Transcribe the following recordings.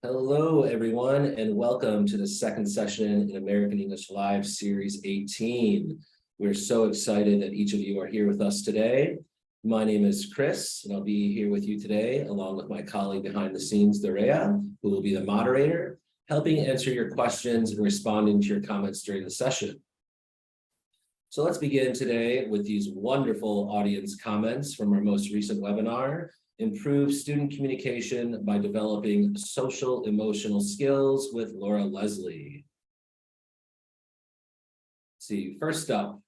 Hello, everyone, and welcome to the second session in American English Live Series 18. We're so excited that each of you are here with us today. My name is Chris, and I'll be here with you today, along with my colleague behind the scenes, Dorea, who will be the moderator, helping answer your questions and responding to your comments during the session. So let's begin today with these wonderful audience comments from our most recent webinar. Improve student communication by developing social emotional skills with Laura Leslie. Let's see, first up,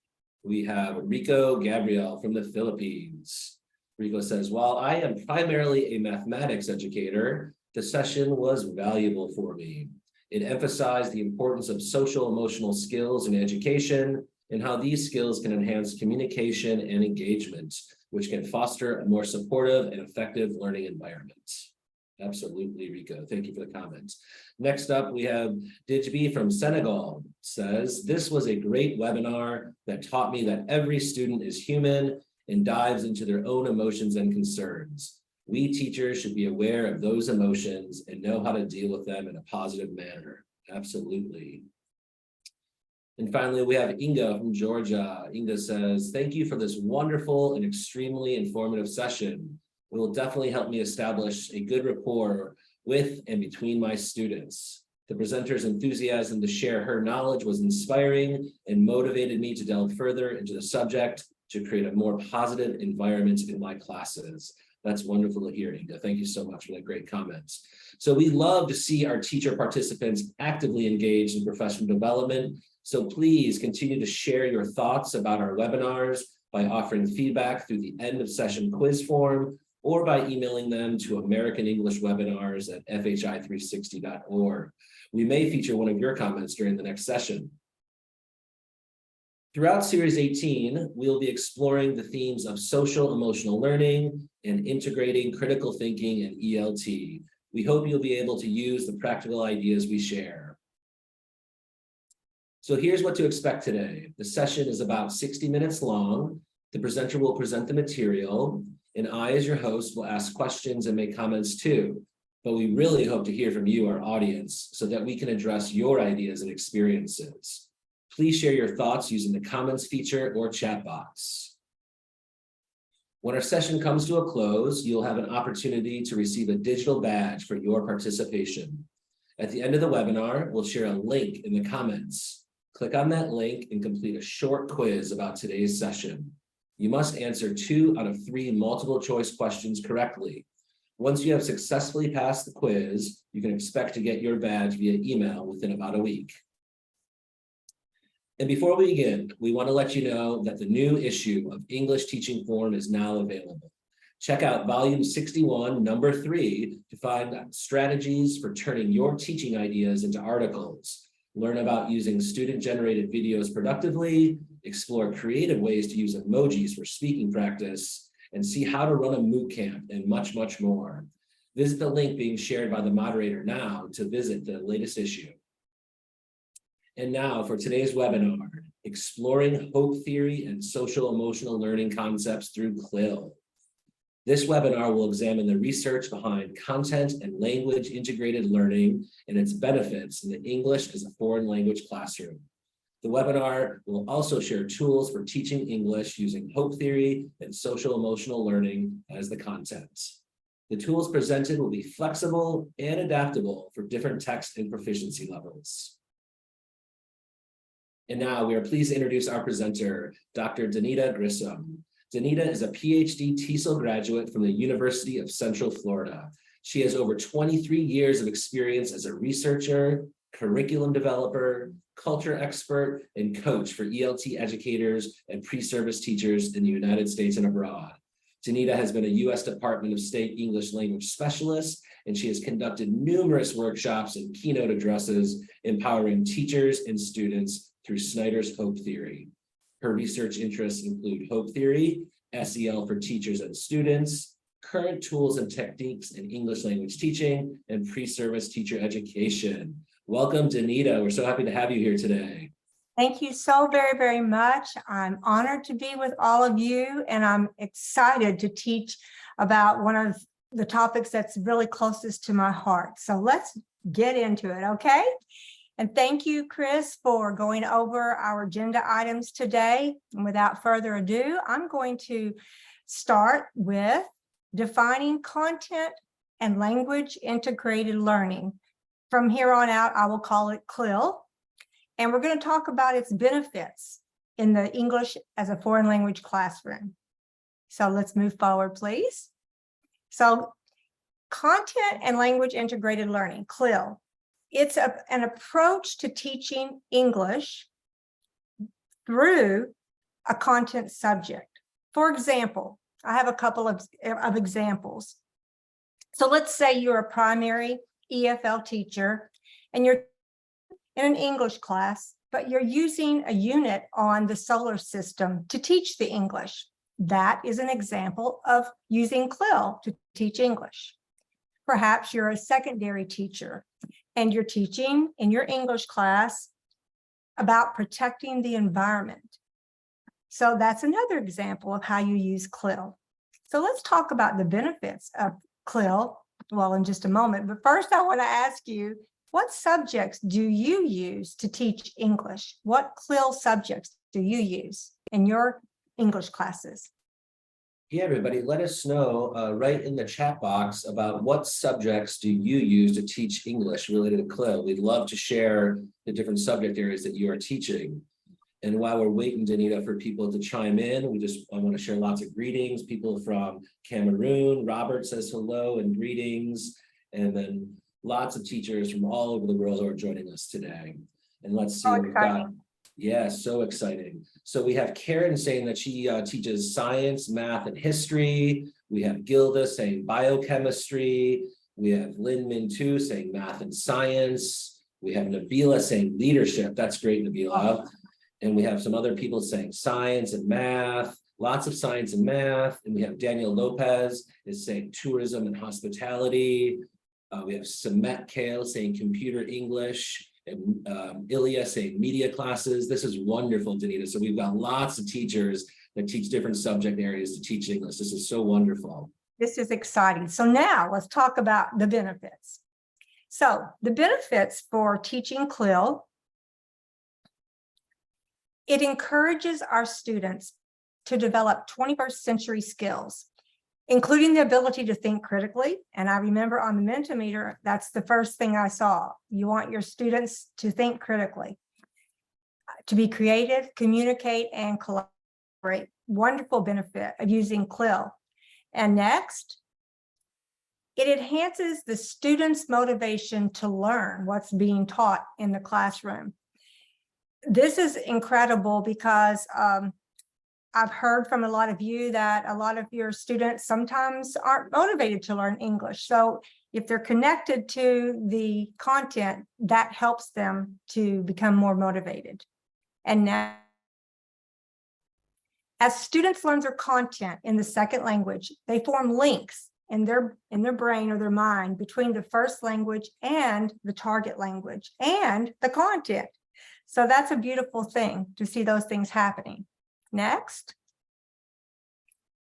we have Rico Gabriel from the Philippines. Rico says, while I am primarily a mathematics educator, the session was valuable for me. It emphasized the importance of social emotional skills in education and how these skills can enhance communication and engagement, which can foster a more supportive and effective learning environment. Absolutely, Rico. Thank you for the comments. Next up, we have Dijbi from Senegal. Says, this was a great webinar that taught me that every student is human and dives into their own emotions and concerns. We teachers should be aware of those emotions and know how to deal with them in a positive manner. Absolutely. And finally, we have Inga from Georgia. Inga says, thank you for this wonderful and extremely informative session. It will definitely help me establish a good rapport with and between my students. The presenter's enthusiasm to share her knowledge was inspiring and motivated me to delve further into the subject to create a more positive environment in my classes. That's wonderful to hear, Inga. Thank you so much for that great comments. So we love to see our teacher participants actively engaged in professional development. So please continue to share your thoughts about our webinars by offering feedback through the end of session quiz form or by emailing them to americanenglishwebinars@fhi360.org. We may feature one of your comments during the next session. Throughout Series 18, we'll be exploring the themes of social emotional learning and integrating critical thinking and ELT. We hope you'll be able to use the practical ideas we share. So here's what to expect today. The session is about 60 minutes long. The presenter will present the material, and I, as your host, will ask questions and make comments too. But we really hope to hear from you, our audience, so that we can address your ideas and experiences. Please share your thoughts using the comments feature or chat box. When our session comes to a close, you'll have an opportunity to receive a digital badge for your participation. At the end of the webinar, we'll share a link in the comments. Click on that link and complete a short quiz about today's session. You must answer 2 out of 3 multiple choice questions correctly. Once you have successfully passed the quiz, you can expect to get your badge via email within about a week. And before we begin, we want to let you know that the new issue of English Teaching Form is now available. Check out volume 61, number 3, to find strategies for turning your teaching ideas into articles. Learn about using student-generated videos productively, explore creative ways to use emojis for speaking practice, and see how to run a MOOC camp, and much, much more. Visit the link being shared by the moderator now to visit the latest issue. And now for today's webinar, Exploring Hope Theory and Social Emotional Learning Concepts through CLIL. This webinar will examine the research behind content and language integrated learning and its benefits in the English as a foreign language classroom. The webinar will also share tools for teaching English using hope theory and social emotional learning as the content. The tools presented will be flexible and adaptable for different text and proficiency levels. And now we are pleased to introduce our presenter, Dr. Donita Grissom. Donita is a PhD TESOL graduate from the University of Central Florida. She has over 23 years of experience as a researcher, curriculum developer, culture expert, and coach for ELT educators and pre-service teachers in the United States and abroad. Donita has been a U.S. Department of State English language specialist, and she has conducted numerous workshops and keynote addresses empowering teachers and students through Snyder's Hope Theory. Her research interests include hope theory, SEL for teachers and students, current tools and techniques in English language teaching, and pre-service teacher education. Welcome, Donita. We're so happy to have you here today. Thank you so very, very much. I'm honored to be with all of you, and I'm excited to teach about one of the topics that's really closest to my heart. So let's get into it, okay? And thank you, Chris, for going over our agenda items today. And without further ado, I'm going to start with defining content and language integrated learning. From here on out, I will call it CLIL. And we're going to talk about its benefits in the English as a foreign language classroom. So let's move forward, please. So content and language integrated learning, CLIL. It's an approach to teaching English through a content subject. For example, I have a couple of examples. So let's say you're a primary EFL teacher and you're in an English class, but you're using a unit on the solar system to teach the English. That is an example of using CLIL to teach English. Perhaps you're a secondary teacher and you're teaching in your English class about protecting the environment. So that's another example of how you use CLIL. So let's talk about the benefits of CLIL, well, in just a moment. But first, I want to ask you, what subjects do you use to teach English? What CLIL subjects do you use in your English classes? Yeah, everybody, let us know right in the chat box about what subjects do you use to teach English related to CLIL. We'd love to share the different subject areas that you are teaching. And while we're waiting, Donita, for people to chime in, I want to share lots of greetings. People from Cameroon, Robert says hello and greetings. And then lots of teachers from all over the world who are joining us today. And let's see, we've got, yeah, so exciting. So we have Karen saying that she teaches science, math, and history. We have Gilda saying biochemistry. We have Lynn Min Tu saying math and science. We have Nabila saying leadership. That's great, Nabila. And we have some other people saying science and math, lots of science and math. And we have Daniel Lopez is saying tourism and hospitality. We have Samet Kale saying computer English. And Ilya saying media classes. This is wonderful, Donita. So we've got lots of teachers that teach different subject areas to teach English. This is so wonderful. This is exciting. So now let's talk about the benefits. So the benefits for teaching CLIL, it encourages our students to develop 21st century skills, including the ability to think critically. And I remember on the Mentimeter, that's the first thing I saw. You want your students to think critically, to be creative, communicate, and collaborate. Wonderful benefit of using CLIL. And next, it enhances the students' motivation to learn what's being taught in the classroom. This is incredible because I've heard from a lot of you that a lot of your students sometimes aren't motivated to learn English. So if they're connected to the content, that helps them to become more motivated. And now, as students learn their content in the second language, they form links in their brain or their mind between the first language and the target language and the content. So that's a beautiful thing to see those things happening. Next.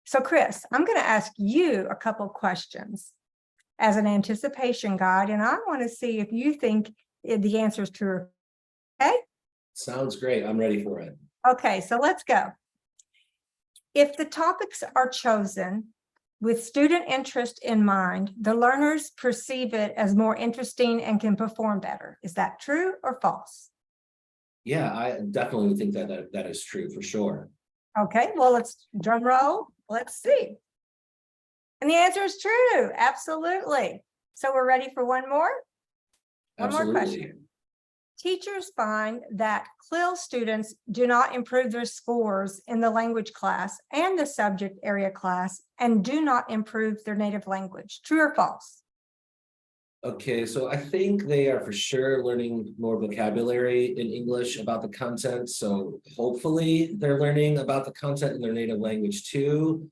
So Chris, I'm going to ask you a couple questions as an anticipation guide, and I want to see if you think the answer is true. Okay? Sounds great. I'm ready for it. Okay, so let's go. If the topics are chosen with student interest in mind, the learners perceive it as more interesting and can perform better. Is that true or false? Yeah, I definitely think that is true for sure. Okay, well, let's drum roll. Let's see. And the answer is true. Absolutely. So we're ready for one more? One more question. Teachers find that CLIL students do not improve their scores in the language class and the subject area class and do not improve their native language. True or false? Okay, so I think they are for sure learning more vocabulary in English about the content. So hopefully they're learning about the content in their native language too.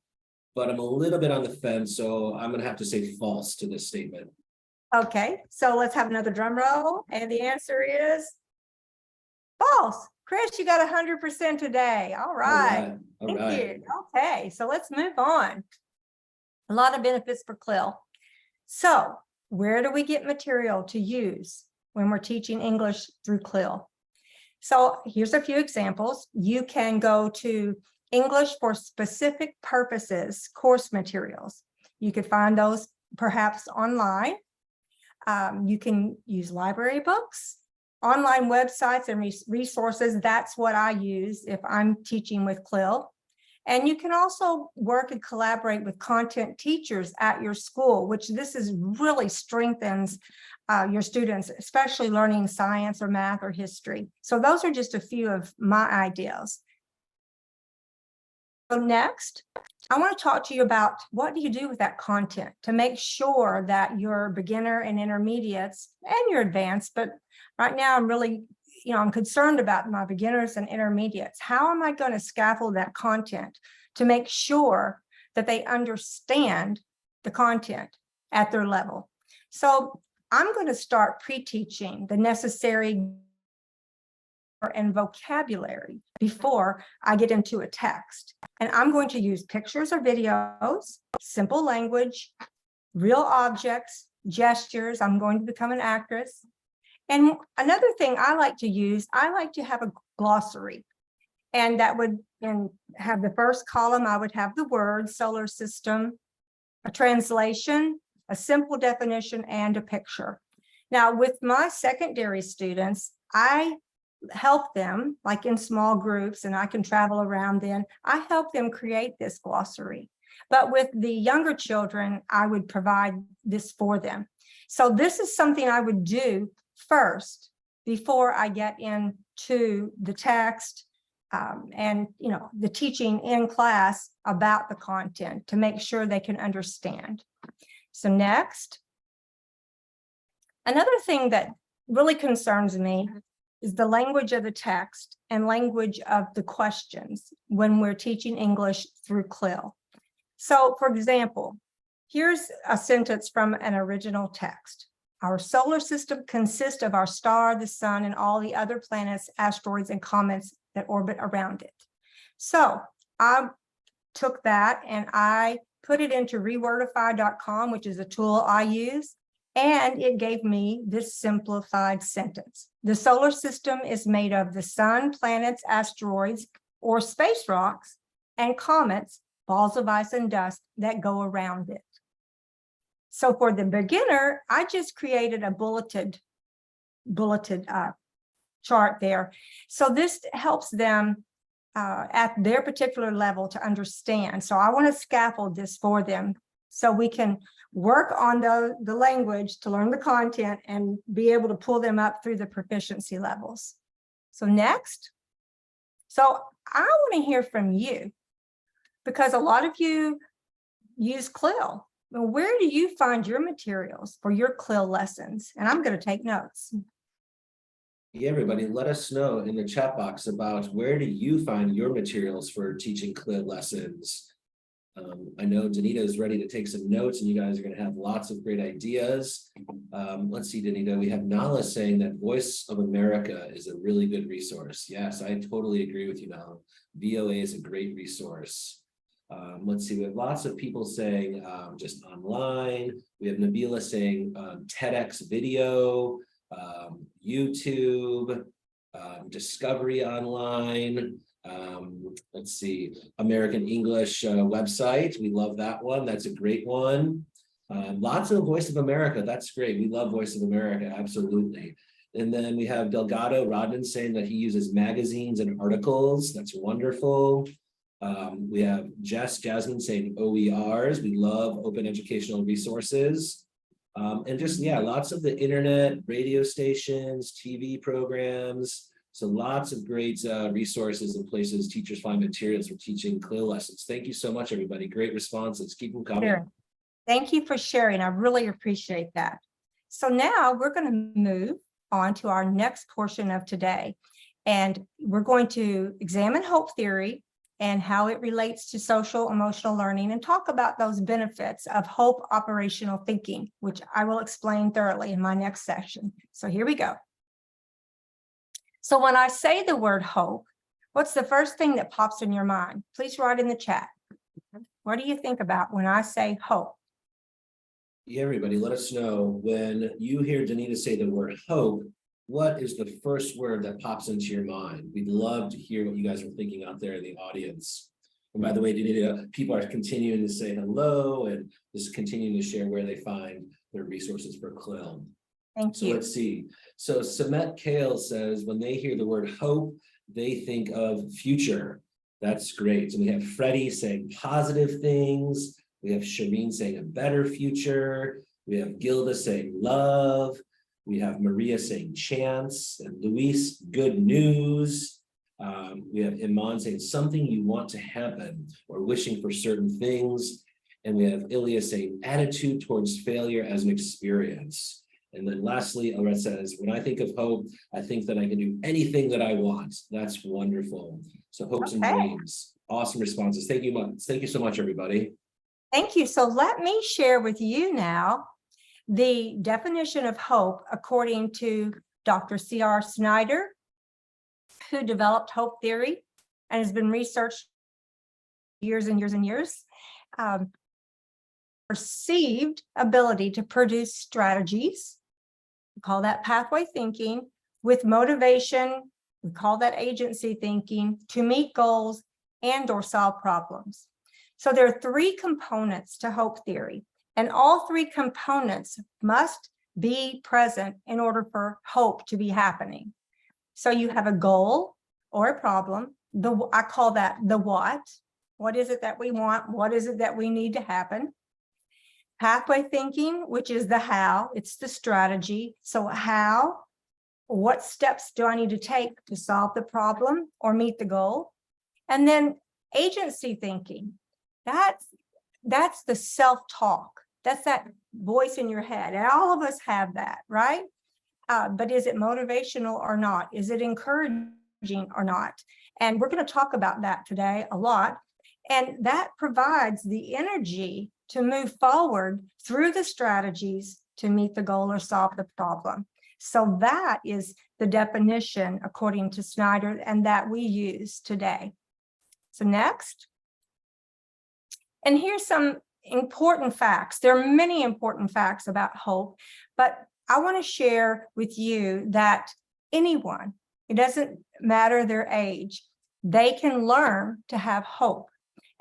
But I'm a little bit on the fence, so I'm going to have to say false to this statement. Okay, so let's have another drum roll. And the answer is false. Chris, you got 100% today. All right. All Thank right. you. Okay, so let's move on. A lot of benefits for CLIL. So where do we get material to use when we're teaching English through CLIL? So here's a few examples. You can go to English for Specific Purposes course materials. You could find those perhaps online. You can use library books, online websites and resources. That's what I use if I'm teaching with CLIL. And you can also work and collaborate with content teachers at your school, which this is really strengthens your students, especially learning science or math or history. So those are just a few of my ideas. So next, I want to talk to you about what do you do with that content to make sure that your beginner and intermediates and your advanced, but right now I'm really, I'm concerned about my beginners and intermediates. How am I going to scaffold that content to make sure that they understand the content at their level? So I'm going to start pre-teaching the necessary and vocabulary before I get into a text. And I'm going to use pictures or videos, simple language, real objects, gestures. I'm going to become an actress. And another thing I like to use, I like to have a glossary. And that would have the first column, I would have the word solar system, a translation, a simple definition, and a picture. Now, with my secondary students, I help them, like in small groups, and I can travel around then, I help them create this glossary. But with the younger children, I would provide this for them. So this is something I would do first before I get into the text and the teaching in class about the content to make sure they can understand. So next, another thing that really concerns me is the language of the text and language of the questions when we're teaching English through CLIL. So for example, here's a sentence from an original text. Our solar system consists of our star, the sun, and all the other planets, asteroids, and comets that orbit around it. So I took that and I put it into rewordify.com, which is a tool I use, and it gave me this simplified sentence. The solar system is made of the sun, planets, asteroids, or space rocks, and comets, balls of ice and dust that go around it. So for the beginner, I just created a bulleted chart there. So this helps them at their particular level to understand. So I want to scaffold this for them so we can work on the language to learn the content and be able to pull them up through the proficiency levels. So next, so I want to hear from you because a lot of you use CLIL. Well, where do you find your materials for your CLIL lessons? And I'm going to take notes. Yeah, everybody, let us know in the chat box about where do you find your materials for teaching CLIL lessons. I know Donita is ready to take some notes and you guys are going to have lots of great ideas. Let's see, Donita, we have Nala saying that Voice of America is a really good resource. Yes, I totally agree with you, Nala. VOA is a great resource. Let's see, we have lots of people saying just online. We have Nabila saying TEDx video, YouTube, Discovery Online. Let's see, American English website. We love that one. That's a great one. Lots of Voice of America. That's great. We love Voice of America. Absolutely. And then we have Delgado Rodman saying that he uses magazines and articles. That's wonderful. We have Jasmine saying OERs. We love open educational resources. And just, yeah, lots of the internet, radio stations, TV programs. So lots of great resources and places teachers find materials for teaching CLIL lessons. Thank you so much, everybody. Great responses. Keep them coming. Sure. Thank you for sharing. I really appreciate that. So now we're going to move on to our next portion of today. And we're going to examine hope theory and how it relates to social emotional learning and talk about those benefits of hope operational thinking, which I will explain thoroughly in my next section. So here we go. So when I say the word hope, what's the first thing that pops in your mind? Please write in the chat. What do you think about when I say hope? Yeah, everybody, let us know when you hear Donita say the word hope, what is the first word that pops into your mind? We'd love to hear what you guys are thinking out there in the audience. And by the way, Donita, people are continuing to say hello and just continuing to share where they find their resources for CLIL. Thank So you. let's see. So Samet Kale says when they hear the word hope, they think of future. That's great. So we have Freddie saying positive things. We have Shireen saying a better future. We have Gilda saying love. We have Maria saying chance, and Luis, good news. We have Iman saying something you want to happen or wishing for certain things. And we have Ilya saying attitude towards failure as an experience. And then lastly, Auret says, when I think of hope, I think that I can do anything that I want. That's wonderful. So hopes and dreams. Awesome responses. Thank you much. Thank you so much, everybody. Thank you. So let me share with you now the definition of hope according to Dr. C.R. Snyder, who developed hope theory and has been researched years and years and years. Perceived ability to produce strategies, we call that pathway thinking, with motivation, we call that agency thinking, to meet goals and or solve problems. So there are three components to hope theory, and all three components must be present in order for hope to be happening. So you have a goal or a problem. I call that the what. What is it that we want? What is it that we need to happen? Pathway thinking, which is the how, it's the strategy. So how, what steps do I need to take to solve the problem or meet the goal? And then agency thinking, that's the self-talk. That's that voice in your head. And all of us have that, right? But is it motivational or not? Is it encouraging or not? And we're going to talk about that today a lot. And that provides the energy to move forward through the strategies to meet the goal or solve the problem. So that is the definition according to Snyder, and that we use today. So next. And here's some important facts. There are many important facts about hope, but I want to share with you that anyone, it doesn't matter their age, they can learn to have hope.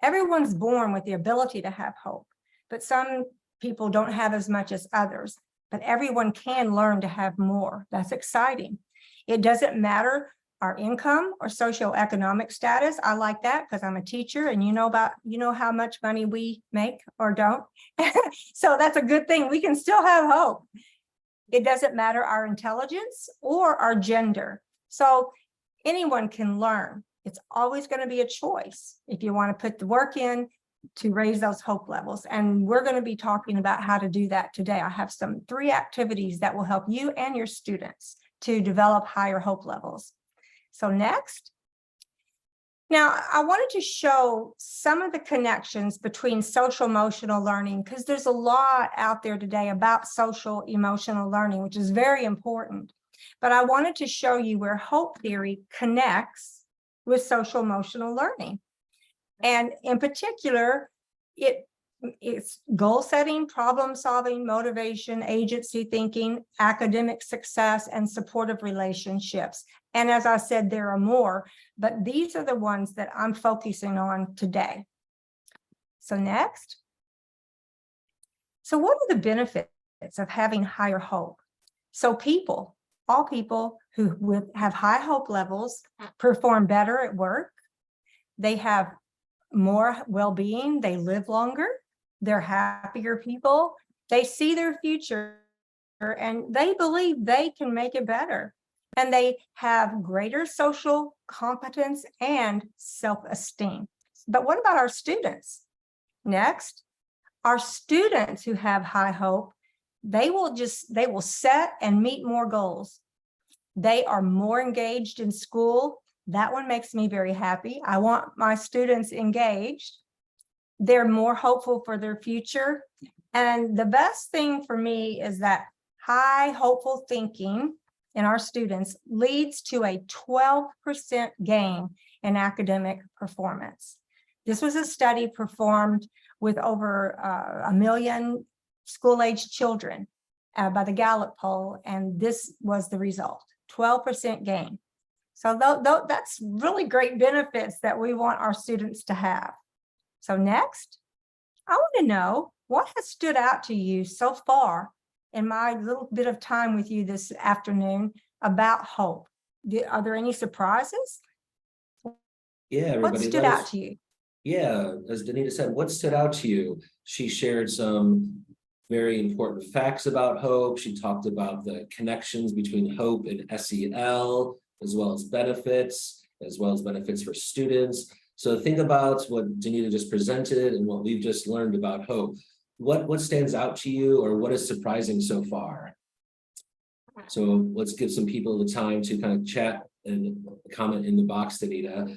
Everyone's born with the ability to have hope, but some people don't have as much as others, but everyone can learn to have more. That's exciting. It doesn't matter our income or socioeconomic status. I like that because I'm a teacher and you know how much money we make or don't. So that's a good thing. We can still have hope. It doesn't matter our intelligence or our gender. So anyone can learn. It's always going to be a choice if you want to put the work in to raise those hope levels. And we're going to be talking about how to do that today. I have 3 activities that will help you and your students to develop higher hope levels. So next. Now, I wanted to show some of the connections between social emotional learning, because there's a lot out there today about social emotional learning, which is very important. But I wanted to show you where hope theory connects with social emotional learning. And in particular, it's goal setting, problem solving, motivation, agency thinking, academic success, and supportive relationships. And as I said, there are more, but these are the ones that I'm focusing on today. So next. So what are the benefits of having higher hope? So all people who have high hope levels perform better at work. They have more well-being, they live longer, they're happier people, they see their future, and they believe they can make it better. And they have greater social competence and self-esteem. But what about our students? Next, our students who have high hope, they will set and meet more goals. They are more engaged in school. That one makes me very happy. I want my students engaged. They're more hopeful for their future. And the best thing for me is that high hopeful thinking in our students leads to a 12% gain in academic performance. This was a study performed with over 1 million school-age children by the Gallup poll, and this was the result, 12% gain. So that's really great benefits that we want our students to have. So next, I want to know what has stood out to you so far in my little bit of time with you this afternoon about hope. Are there any surprises? Yeah, What everybody. stood out to you? Yeah, as Donita said, what stood out to you? She shared some very important facts about hope. She talked about the connections between hope and SEL, as well as benefits for students. So think about what Donita just presented and what we've just learned about hope. What stands out to you, or what is surprising so far? So let's give some people the time to kind of chat and comment in the box, Donita.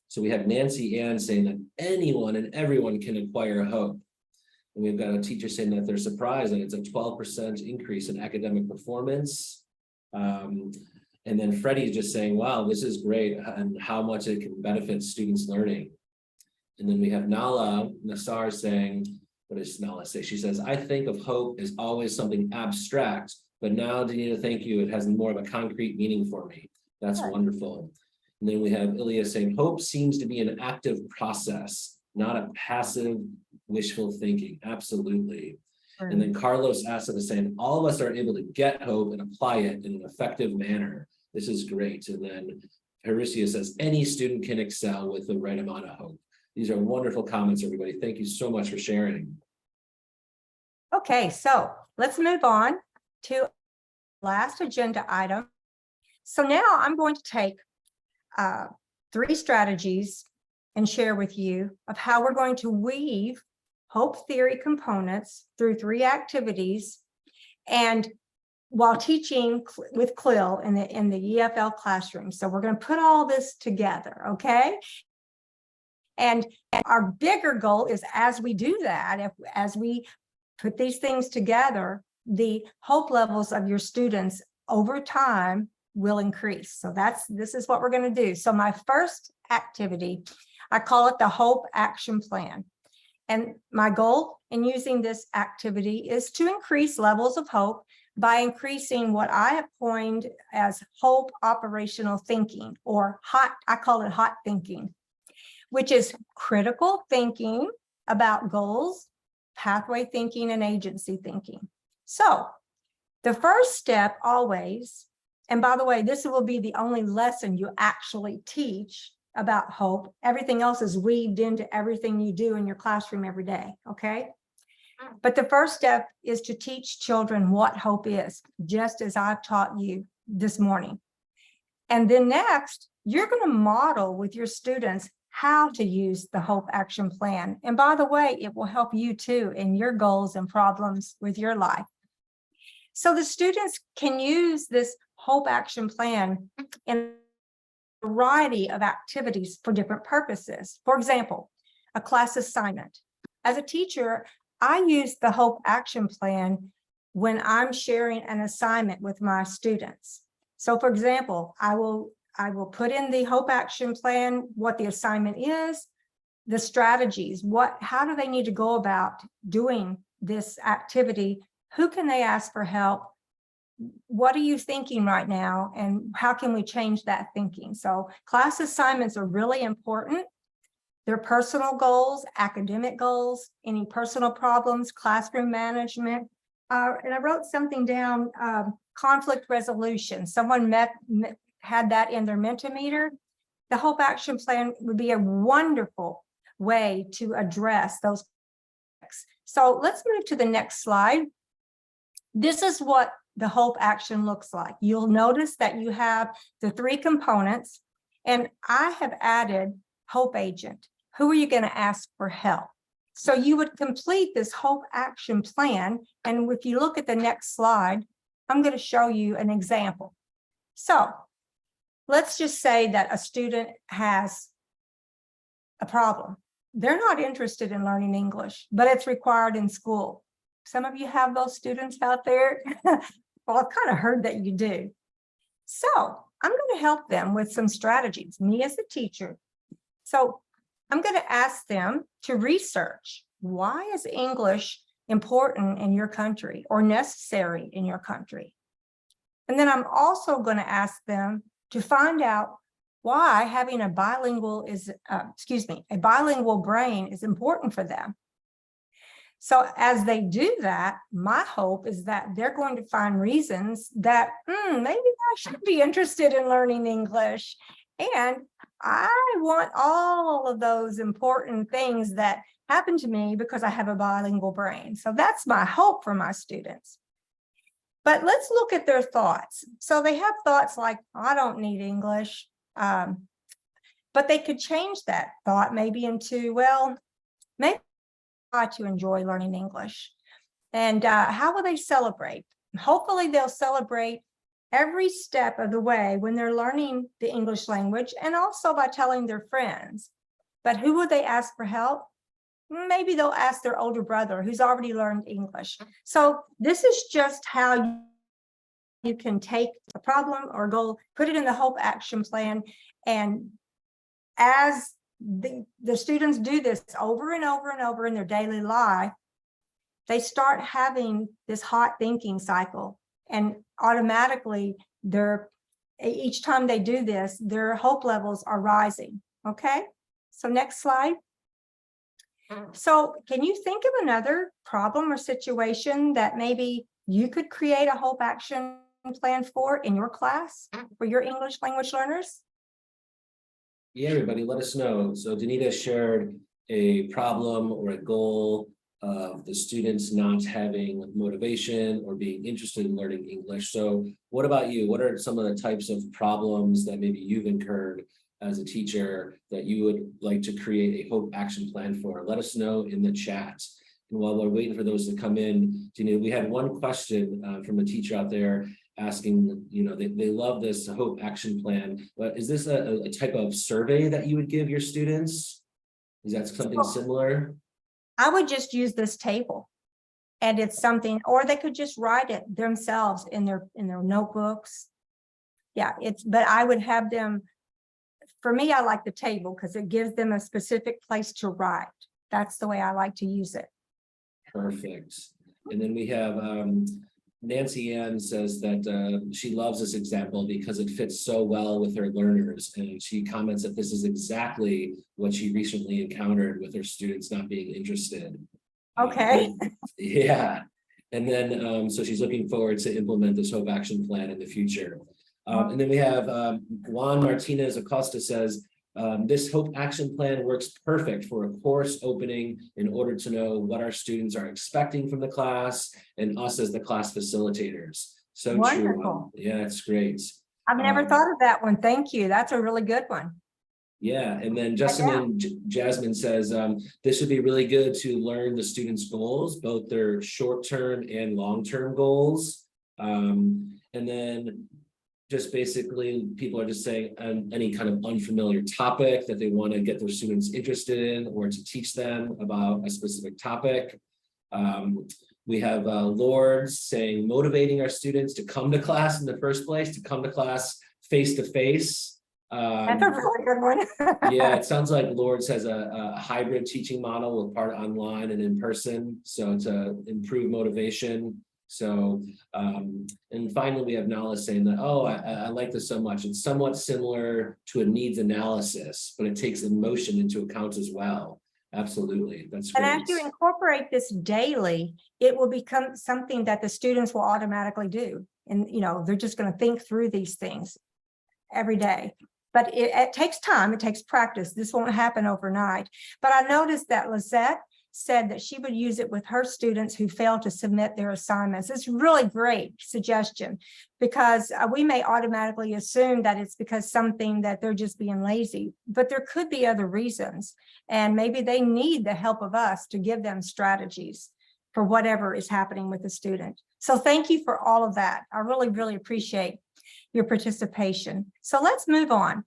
So we have Nancy Ann saying that anyone and everyone can acquire hope. And we've got a teacher saying that they're surprised that it's a 12% increase in academic performance. And then Freddie's just saying, wow, this is great, and how much it can benefit students' learning. And then we have Nala Nassar saying, what does Nala say? She says, I think of hope as always something abstract, but now, Donita, thank you, it has more of a concrete meaning for me. That's wonderful. And then we have Ilya saying, hope seems to be an active process, not a passive wishful thinking. Absolutely. Right. And then Carlos Asada saying, all of us are able to get hope and apply it in an effective manner. This is great. And then Haricia says, any student can excel with the right amount of hope. These are wonderful comments, everybody. Thank you so much for sharing. Okay, so let's move on to last agenda item. So now I'm going to take 3 strategies and share with you of how we're going to weave hope theory components through 3 activities, and while teaching with CLIL in the EFL classroom. So we're going to put all this together, okay? And our bigger goal is, as we do that, as we put these things together, the hope levels of your students over time will increase. So this is what we're going to do. So my first activity, I call it the Hope Action Plan. And my goal in using this activity is to increase levels of hope by increasing what I have coined as hope operational thinking, or I call it hot thinking, which is critical thinking about goals, pathway thinking, and agency thinking. So the first step always, and by the way, this will be the only lesson you actually teach about hope. Everything else is weaved into everything you do in your classroom every day, okay? But the first step is to teach children what hope is, just as I've taught you this morning. And then next, you're going to model with your students how to use the Hope Action Plan. And by the way, it will help you too in your goals and problems with your life. So the students can use this Hope Action Plan in a variety of activities for different purposes. For example, a class assignment. As a teacher, I use the Hope Action Plan when I'm sharing an assignment with my students. So for example, I will put in the Hope Action Plan what the assignment is, the strategies, how do they need to go about doing this activity, who can they ask for help, what are you thinking right now, and how can we change that thinking? So class assignments are really important. Their personal goals, academic goals, any personal problems, classroom management. And I wrote something down, conflict resolution. Someone had that in their Mentimeter. The Hope Action Plan would be a wonderful way to address those. So let's move to the next slide. This is what the Hope Action looks like. You'll notice that you have the 3 components, and I have added Hope Agent. Who are you going to ask for help? So you would complete this Hope Action Plan. And if you look at the next slide, I'm going to show you an example. So let's just say that a student has a problem. They're not interested in learning English, but it's required in school. Some of you have those students out there. Well, I've kind of heard that you do. So I'm going to help them with some strategies, me as a teacher. So I'm going to ask them to research, why is English important in your country or necessary in your country? And then I'm also going to ask them to find out why having a bilingual brain is important for them. So as they do that, my hope is that they're going to find reasons that maybe I should be interested in learning English. And I want all of those important things that happen to me because I have a bilingual brain. So that's my hope for my students. But let's look at their thoughts. So they have thoughts like, I don't need English. But they could change that thought maybe into, well, maybe I try to enjoy learning English. And how will they celebrate? Hopefully they'll celebrate every step of the way when they're learning the English language, and also by telling their friends. But who would they ask for help? Maybe they'll ask their older brother who's already learned English. So this is just how you can take a problem or goal, put it in the Hope Action Plan, and as the students do this over and over and over in their daily life, they start having this hot thinking cycle, and automatically each time they do this, their hope levels are rising. Okay, so next slide. So can you think of another problem or situation that maybe you could create a Hope Action Plan for in your class for your English language learners? Yeah, everybody, let us know. So Donita shared a problem or a goal of the students not having motivation or being interested in learning English. So what about you? What are some of the types of problems that maybe you've incurred as a teacher that you would like to create a Hope Action Plan for? Let us know in the chat. And while we're waiting for those to come in, Donita, we had one question from a teacher out there asking, they love this Hope Action Plan, but is this a type of survey that you would give your students? Is that something similar? I would just use this table, and it's something, or they could just write it themselves in their notebooks. Yeah, but I would have them, for me, I like the table because it gives them a specific place to write. That's the way I like to use it. Perfect. And then we have Nancy Ann says that she loves this example because it fits so well with her learners. And she comments that this is exactly what she recently encountered with her students not being interested. Okay. Yeah. And then, so she's looking forward to implement this Hope Action Plan in the future. And then we have Juan Martinez Acosta says, this Hope Action Plan works perfect for a course opening in order to know what our students are expecting from the class and us as the class facilitators. So wonderful. True. Yeah, it's great. I've never thought of that one. Thank you. That's a really good one. Yeah, and then Justin and Jasmine says, this would be really good to learn the students' goals, both their short-term and long-term goals. And then just basically people are just saying any kind of unfamiliar topic that they want to get their students interested in or to teach them about a specific topic. We have Lords saying motivating our students to come to class in the first place, to come to class face to face. That's a really good one. Yeah, it sounds like Lords has a hybrid teaching model with part online and in person, so to improve motivation. So, and finally, we have Nala saying that, oh, I like this so much. It's somewhat similar to a needs analysis, but it takes emotion into account as well. Absolutely. That's great. And as you incorporate this daily, it will become something that the students will automatically do. And, they're just going to think through these things every day. But it takes time. It takes practice. This won't happen overnight. But I noticed that Lizette said that she would use it with her students who fail to submit their assignments. It's really great suggestion, because we may automatically assume that it's because something that they're just being lazy, but there could be other reasons. And maybe they need the help of us to give them strategies for whatever is happening with the student. So thank you for all of that. I really, really appreciate your participation. So let's move on.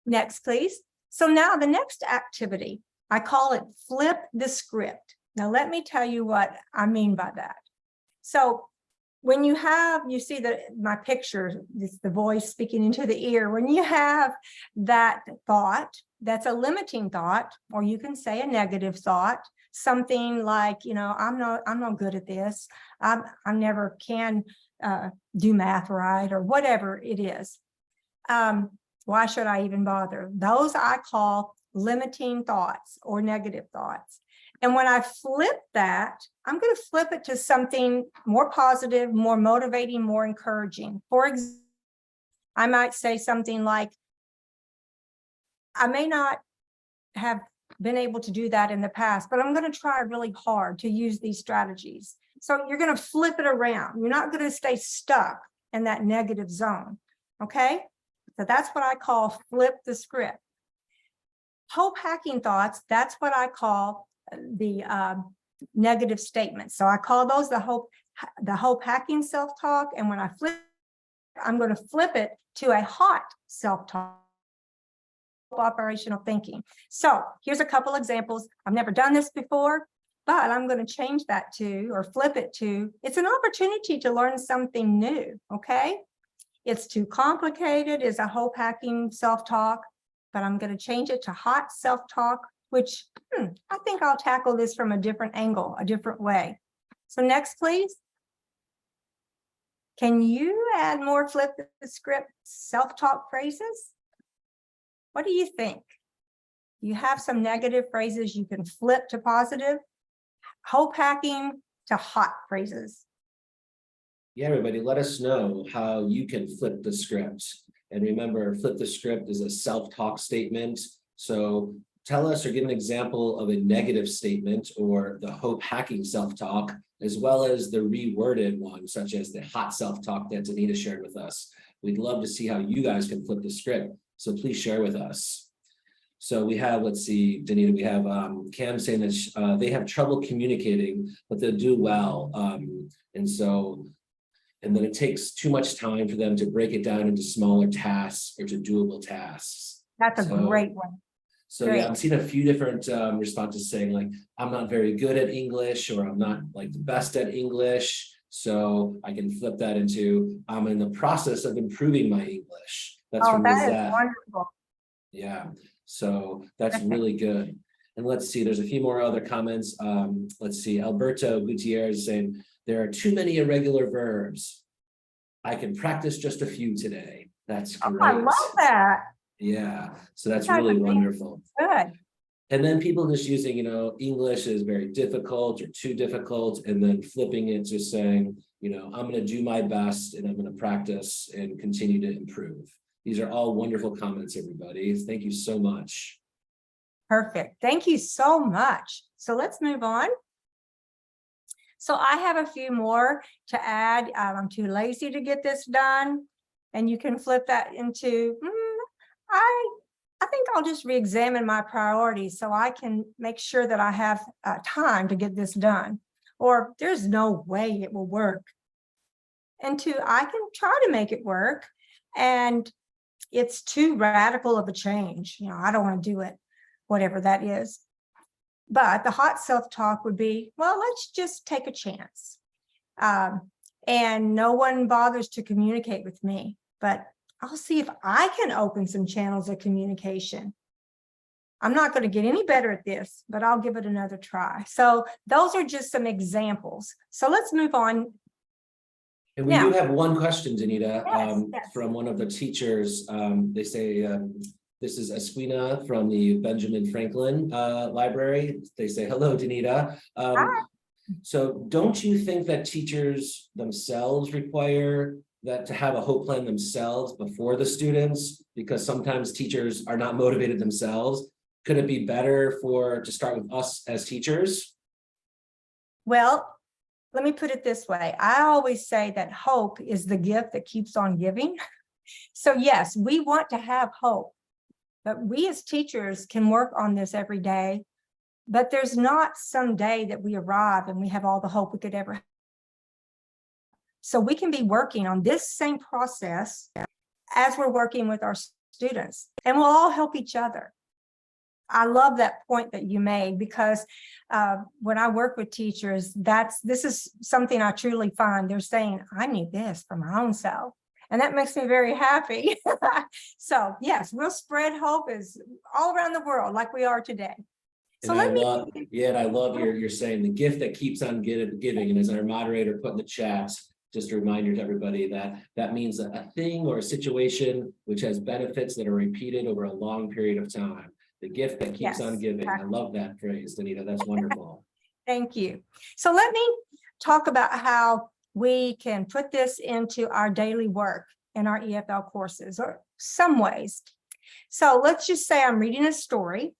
Next, please. So now the next activity, I call it flip the script. Now, let me tell you what I mean by that. So when you see my picture, it's the voice speaking into the ear. When you have that thought, that's a limiting thought, or you can say a negative thought, something like, I'm no good at this. I never can do math right, or whatever it is. Why should I even bother? Those I call limiting thoughts or negative thoughts. And when I flip that, I'm going to flip it to something more positive, more motivating, more encouraging. For example, I might say something like, I may not have been able to do that in the past, but I'm going to try really hard to use these strategies. So you're going to flip it around. You're not going to stay stuck in that negative zone. Okay. So that's what I call flip the script. Hope hacking thoughts, that's what I call the negative statements. So I call those the hope hacking self-talk. And when I flip, I'm going to flip it to a hot self-talk, operational thinking. So here's a couple examples. I've never done this before, but I'm going to change that to, or flip it to, it's an opportunity to learn something new. Okay. It's too complicated is a hope hacking self-talk, but I'm going to change it to hot self-talk, which I think I'll tackle this from a different angle, a different way. So next, please. Can you add more flip the script self-talk phrases? What do you think? You have some negative phrases you can flip to positive, hope hacking to hot phrases. Yeah, everybody, let us know how you can flip the script. And remember, flip the script is a self-talk statement. So tell us or give an example of a negative statement or the hope hacking self-talk, as well as the reworded one, such as the hot self-talk that Donita shared with us. We'd love to see how you guys can flip the script. So please share with us. So we have, let's see, Donita, we have Cam saying that they have trouble communicating, but they'll do well. And then it takes too much time for them to break it down into smaller tasks or to doable tasks. That's a great one. So yeah, I've seen a few different responses saying like, I'm not very good at English, or I'm not like the best at English. So I can flip that into, I'm in the process of improving my English. That's from that is Lizette. wonderful. Yeah, so that's really good. And let's see, there's a few more other comments. Let's see, Alberto Gutierrez saying, there are too many irregular verbs. I can practice just a few today. That's great. I love that. Yeah, so that's really wonderful. Good. And then people just using, English is very difficult or too difficult, and then flipping it to saying, I'm going to do my best and I'm going to practice and continue to improve. These are all wonderful comments, everybody. Thank you so much. Perfect. Thank you so much. So let's move on. So I have a few more to add. I'm too lazy to get this done. And you can flip that into, I think I'll just re-examine my priorities so I can make sure that I have time to get this done. Or there's no way it will work. And two, I can try to make it work. And it's too radical of a change. I don't want to do it, whatever that is. But the hot self-talk would be, well, let's just take a chance. And no one bothers to communicate with me, but I'll see if I can open some channels of communication. I'm not going to get any better at this, but I'll give it another try. So those are just some examples. So let's move on. And we do have one question, Donita, Yes. from one of the teachers. They say, this is Esquina from the Benjamin Franklin Library. They say, hello, Donita. So don't you think that teachers themselves require that to have a hope plan themselves before the students? Because sometimes teachers are not motivated themselves. Could it be better to start with us as teachers? Well, let me put it this way. I always say that hope is the gift that keeps on giving. So yes, we want to have hope. But we as teachers can work on this every day, but there's not some day that we arrive and we have all the hope we could ever have. So we can be working on this same process as we're working with our students, and we'll all help each other. I love that point that you made, because when I work with teachers, this is something I truly find. They're saying, I need this for my own self. And that makes me very happy. So yes, we'll spread hope all around the world like we are today. So And I let me, love, yeah, and I love you're saying the gift that keeps on giving. And as our moderator put in the chat, just a reminder to everybody that that means a thing or a situation which has benefits that are repeated over a long period of time. The gift that keeps on yes, giving. I love that phrase, Donita. That's wonderful. thank you. So let me talk about how we can put this into our daily work in our EFL courses, or some ways. So let's just say I'm reading a story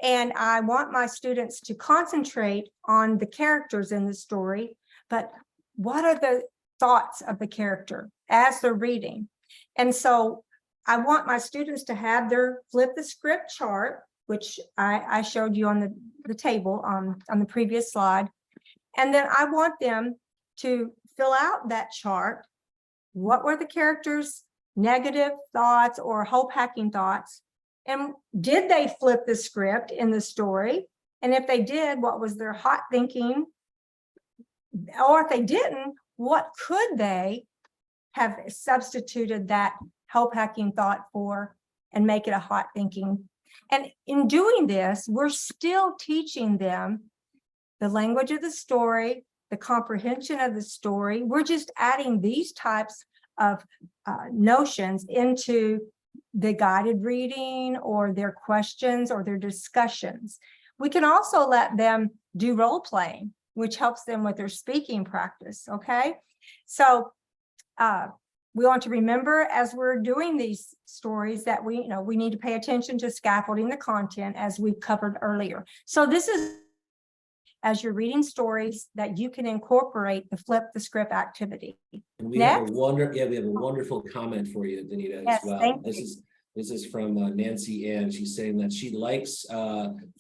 and I want my students to concentrate on the characters in the story, but what are the thoughts of the character as they're reading? And so I want my students to have their flip the script chart, which I showed you on the table on the previous slide. And then I want them to fill out that chart. What were the characters' negative thoughts or hope hacking thoughts? And did they flip the script in the story? And if they did, what was their hot thinking? Or if they didn't, what could they have substituted that hope hacking thought for and make it a hot thinking? And in doing this, we're still teaching them the language of the story, the comprehension of the story. We're just adding these types of notions into the guided reading or their questions or their discussions. We can also let them do role playing, which helps them with their speaking practice, okay? So we want to remember as we're doing these stories that we need to pay attention to scaffolding the content as we covered earlier. So this is as you're reading stories that you can incorporate the flip the script activity. And we Next. have we have a wonderful comment for you, Donita, Yes, as well. thank This you. is this is from Nancy Ann. She's saying that she likes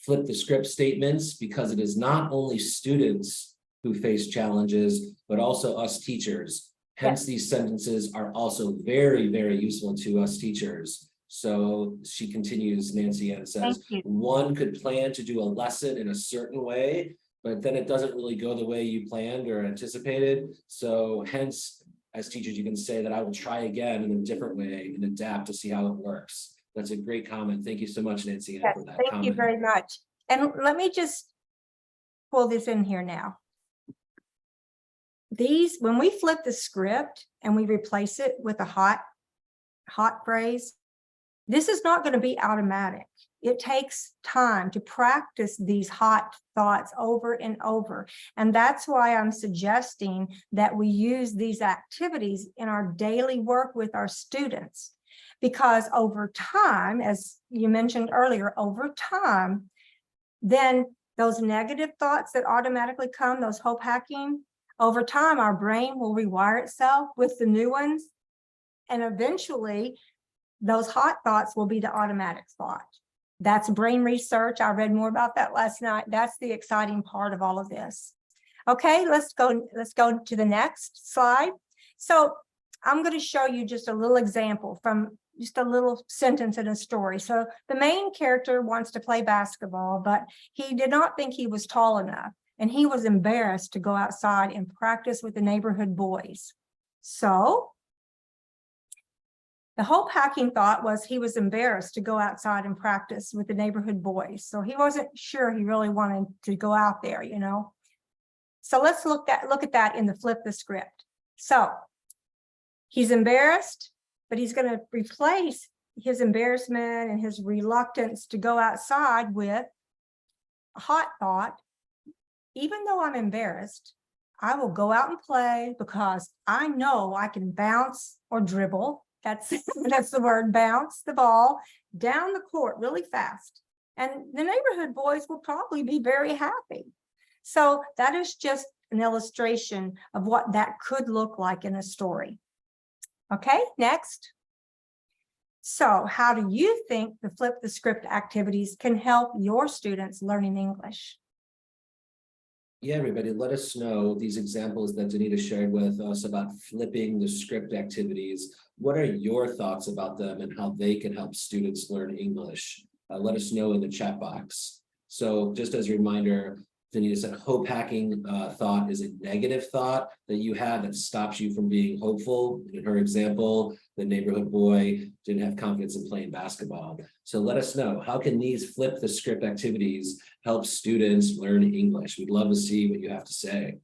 flip the script statements because it is not only students who face challenges, but also us teachers. Hence, Yes. these sentences are also very, very useful to us teachers. So she continues, Nancy Ann says, Thank you. one could plan to do a lesson in a certain way, but then it doesn't really go the way you planned or anticipated. So hence, as teachers, you can say that I will try again in a different way and adapt to see how it works. That's a great comment. Thank you so much, Nancy, Yes, for that thank comment. you very much. And let me just pull this in here now. When we flip the script and we replace it with a hot phrase, this is not going to be automatic. It takes time to practice these hot thoughts over and over. And that's why I'm suggesting that we use these activities in our daily work with our students. Because over time, as you mentioned earlier, over time, then those negative thoughts that automatically come, those hope hacking, over time, our brain will rewire itself with the new ones. And eventually, those hot thoughts will be the automatic thought. That's brain research. I read more about that last night. That's the exciting part of all of this. Okay, let's go to the next slide. So I'm going to show you just a little example from just a little sentence in a story. So the main character wants to play basketball, but he did not think he was tall enough. And he was embarrassed to go outside and practice with the neighborhood boys. So the hope hacking thought was he was embarrassed to go outside and practice with the neighborhood boys. So he wasn't sure he really wanted to go out there, So let's look at that in the flip the script. So he's embarrassed, but he's going to replace his embarrassment and his reluctance to go outside with a hot thought. Even though I'm embarrassed, I will go out and play because I know I can bounce or dribble. That's the word, bounce the ball down the court really fast. And the neighborhood boys will probably be very happy. So that is just an illustration of what that could look like in a story. Okay, next. So how do you think the flip the script activities can help your students learning English? Yeah, everybody, let us know these examples that Donita shared with us about flipping the script activities. What are your thoughts about them and how they can help students learn English? Let us know in the chat box. So just as a reminder, Donita said hope hacking thought is a negative thought that you have that stops you from being hopeful. In her example, the neighborhood boy didn't have confidence in playing basketball. So let us know, how can these flip the script activities helps students learn English? We'd love to see what you have to say.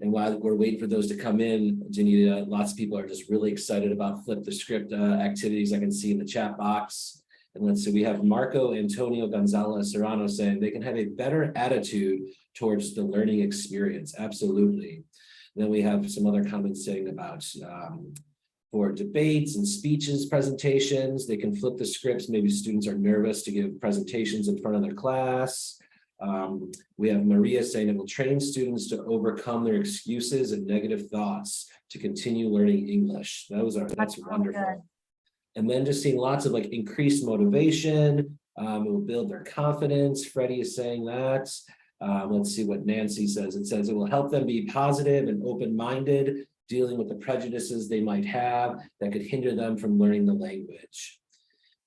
And while we're waiting for those to come in, Donita, lots of people are just really excited about Flip the Script activities I can see in the chat box. And let's see, we have Marco Antonio Gonzalez Serrano saying they can have a better attitude towards the learning experience. Absolutely. And then we have some other comments saying about for debates and speeches, presentations, they can flip the scripts. Maybe students are nervous to give presentations in front of their class. We have Maria saying it will train students to overcome their excuses and negative thoughts to continue learning English. That's wonderful. And then just seeing lots of like increased motivation. It will build their confidence. Freddie is saying that. Let's see what Nancy says. It says it will help them be positive and open-minded, dealing with the prejudices they might have that could hinder them from learning the language.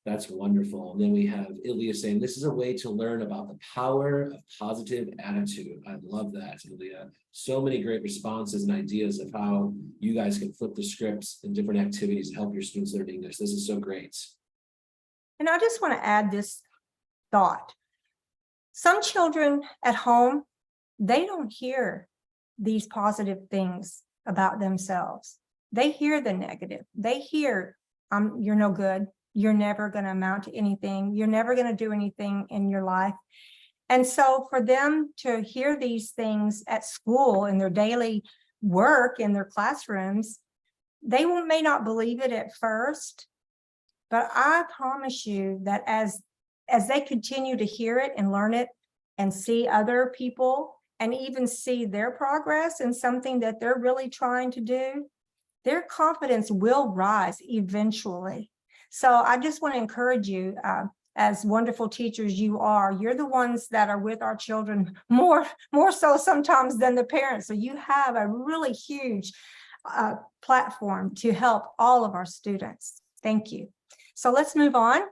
That's wonderful. And then we have Ilya saying this is a way to learn about the power of positive attitude. I love that, Ilya. So many great responses and ideas of how you guys can flip the scripts and different activities to help your students learn English. This is so great. And I just want to add this thought. Some children at home, they don't hear these positive things about themselves. They hear the negative. They hear, you're no good. You're never going to amount to anything. You're never going to do anything in your life. And so for them to hear these things at school in their daily work in their classrooms, they may not believe it at first, but I promise you that as they continue to hear it and learn it and see other people and even see their progress in something that they're really trying to do, their confidence will rise eventually. So I just want to encourage you, as wonderful teachers you are, you're the ones that are with our children more so sometimes than the parents. So you have a really huge platform to help all of our students. Thank you. So let's move on.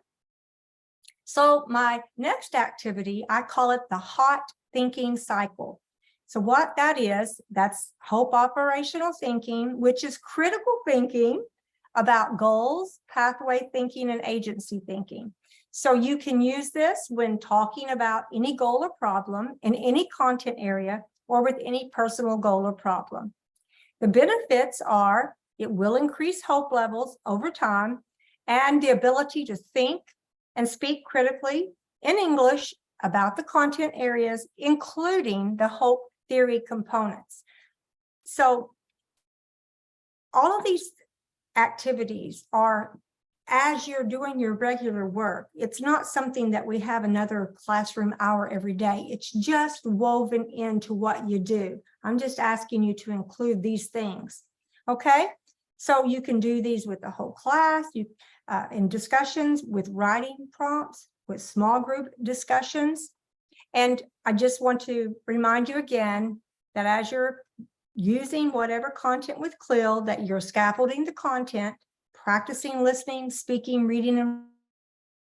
So my next activity, I call it the hot thinking cycle. So what that is, that's hope operational thinking, which is critical thinking about goals, pathway thinking, and agency thinking. So you can use this when talking about any goal or problem in any content area or with any personal goal or problem. The benefits are it will increase hope levels over time and the ability to think and speak critically in English about the content areas, including the hope theory components. So all of these activities are as you're doing your regular work. It's not something that we have another classroom hour every day. It's just woven into what you do. I'm just asking you to include these things. Okay, so you can do these with the whole class, in discussions, with writing prompts, with small group discussions. And I just want to remind you again that as you're using whatever content with CLIL, that you're scaffolding the content, practicing listening, speaking, reading, and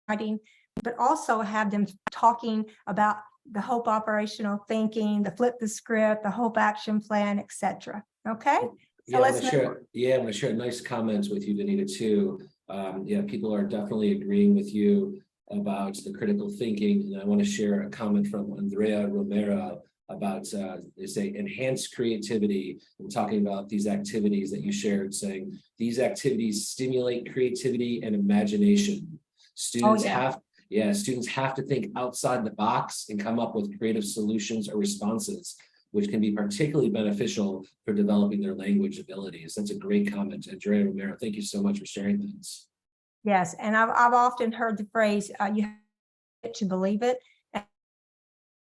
writing, but also have them talking about the hope operational thinking, the flip the script, the hope action plan, etc. Okay. So I'm gonna share nice comments with you, Donita, too. People are definitely agreeing with you about the critical thinking. And I want to share a comment from Andrea Romero about they say enhanced creativity, and talking about these activities that you shared, saying these activities stimulate creativity and imagination. Students have to think outside the box and come up with creative solutions or responses, which can be particularly beneficial for developing their language abilities. That's a great comment, Andrea Romero. Thank you so much for sharing that. Yes, and I've often heard the phrase, you have to believe it.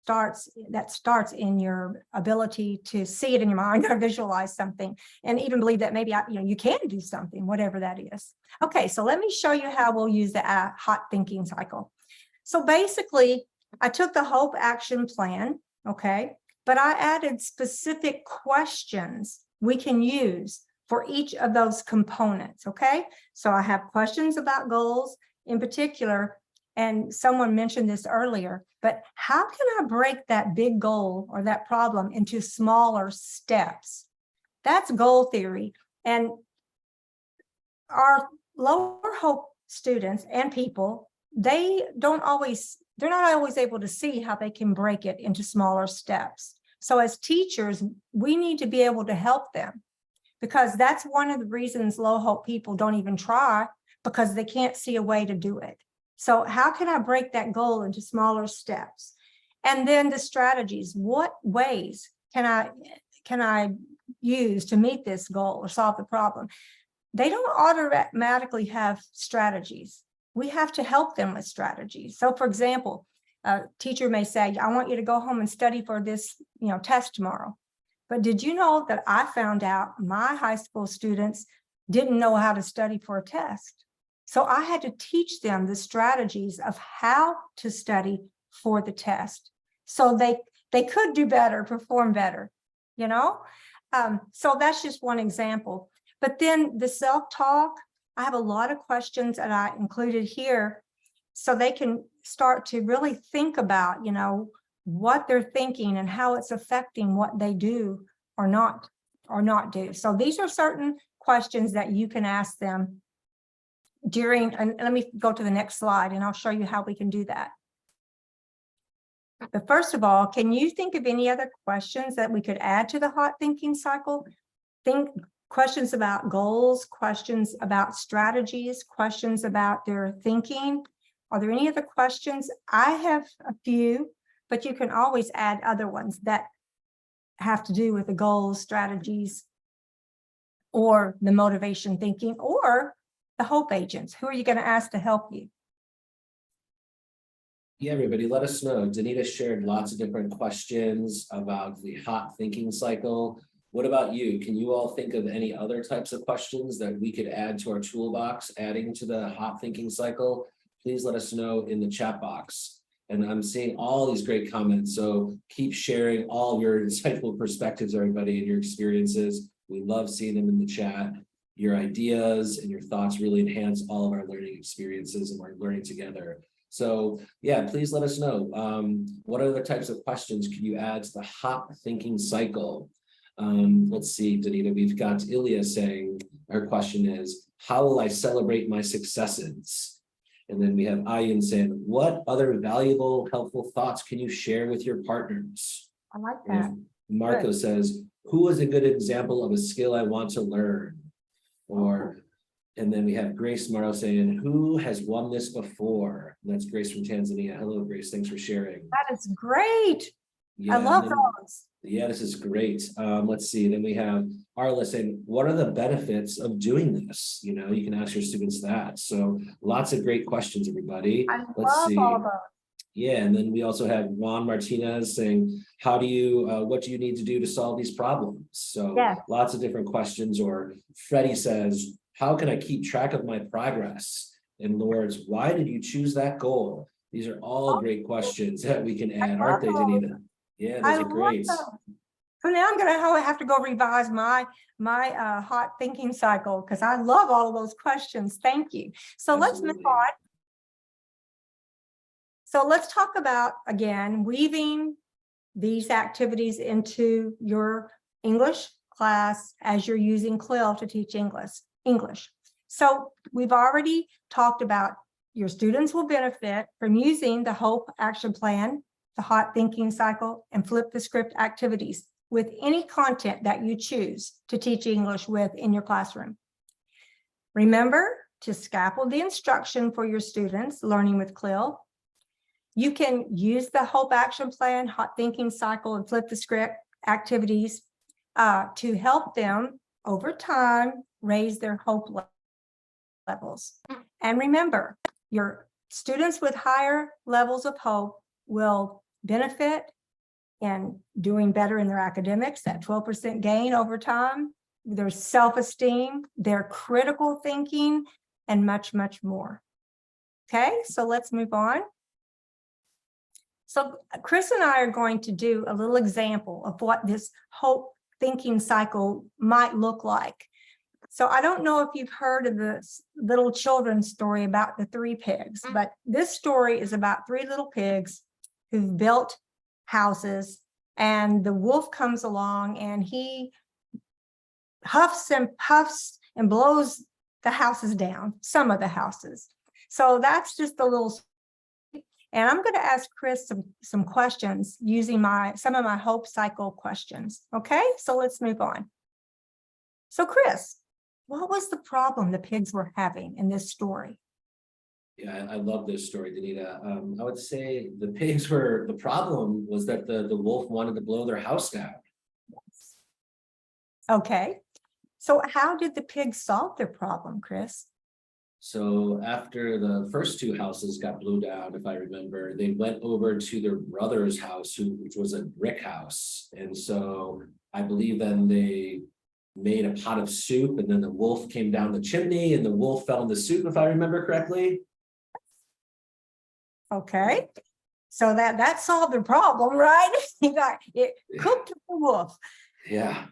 That starts in your ability to see it in your mind or visualize something and even believe that maybe you can do something, whatever that is. Okay, so let me show you how we'll use the hot thinking cycle. So basically, I took the hope action plan, okay, but I added specific questions we can use for each of those components, okay? So I have questions about goals in particular, and someone mentioned this earlier, but how can I break that big goal or that problem into smaller steps? That's goal theory. And our lower hope students and people, they don't always they're not always able to see how they can break it into smaller steps. So as teachers, we need to be able to help them, because that's one of the reasons low hope people don't even try, because they can't see a way to do it. So how can I break that goal into smaller steps? And then the strategies, what ways can I use to meet this goal or solve the problem? They don't automatically have strategies. We have to help them with strategies. So for example, a teacher may say, I want you to go home and study for this, test tomorrow. But did you know that I found out my high school students didn't know how to study for a test? So I had to teach them the strategies of how to study for the test, so they could do better, perform better, So that's just one example. But then the self-talk, I have a lot of questions that I included here, so they can start to really think about, what they're thinking and how it's affecting what they do or not do. So these are certain questions that you can ask them during, and let me go to the next slide and I'll show you how we can do that. But first of all, can you think of any other questions that we could add to the hot thinking cycle? Questions about goals, questions about strategies, questions about their thinking. Are there any other questions? I have a few, but you can always add other ones that have to do with the goals, strategies, or the motivation thinking, or the hope agents. Who are you going to ask to help you? Yeah, everybody, let us know. Donita shared lots of different questions about the hot thinking cycle. What about you? Can you all think of any other types of questions that we could add to our toolbox, adding to the hot thinking cycle? Please let us know in the chat box. And I'm seeing all these great comments, so keep sharing all of your insightful perspectives, everybody, and your experiences. We love seeing them in the chat. Your ideas and your thoughts really enhance all of our learning experiences, and we're learning together. So yeah, please let us know. What other types of questions can you add to the hot thinking cycle? Let's see, Donita, we've got Ilya saying, her question is, how will I celebrate my successes? And then we have Ayun saying, what other valuable, helpful thoughts can you share with your partners? I like that. And Marco says, who is a good example of a skill I want to learn? And then we have Grace Morrow saying, who has won this before? And that's Grace from Tanzania. Hello, Grace. Thanks for sharing. That is great. Yeah, I love those. Yeah, this is great. Let's see. Then we have Arla saying, what are the benefits of doing this? You can ask your students that. So lots of great questions, everybody. Let's see. All of those. Yeah, and then we also have Juan Martinez saying, what do you need to do to solve these problems? So lots of different questions. Or Freddie says, how can I keep track of my progress? And Lords, why did you choose that goal? These are all great questions that we can add, aren't they, Donita? Yeah, those are great. So now I'm going to have to go revise my hot thinking cycle, because I love all of those questions. Thank you. So Let's move on. So let's talk about, again, weaving these activities into your English class as you're using CLIL to teach English. So we've already talked about your students will benefit from using the HOPE action plan, the hot thinking cycle, and flip the script activities with any content that you choose to teach English with in your classroom. Remember to scaffold the instruction for your students learning with CLIL. You can use the HOPE action plan, hot thinking cycle, and flip the script activities to help them over time raise their HOPE levels. And remember, your students with higher levels of HOPE will benefit in doing better in their academics, that 12% gain over time, their self-esteem, their critical thinking, and much, much more. Okay, so let's move on. So Chris and I are going to do a little example of what this HOPE thinking cycle might look like. So I don't know if you've heard of this little children's story about the 3 pigs, but this story is about 3 little pigs who've built houses, and the wolf comes along and he huffs and puffs and blows the houses down, some of the houses. So that's just a little. And I'm going to ask Chris some questions using some of my hope cycle questions. Okay, so let's move on. So Chris, what was the problem the pigs were having in this story? Yeah, I love this story, Donita. I would say the problem was that the wolf wanted to blow their house down. Okay, so how did the pigs solve their problem, Chris? So after the first two houses got blew down, if I remember, they went over to their brother's house, which was a brick house. And so I believe then they made a pot of soup, and then the wolf came down the chimney and the wolf fell in the soup, if I remember correctly. Okay, so that solved the problem, right? You got it cooked the wolf. Yeah.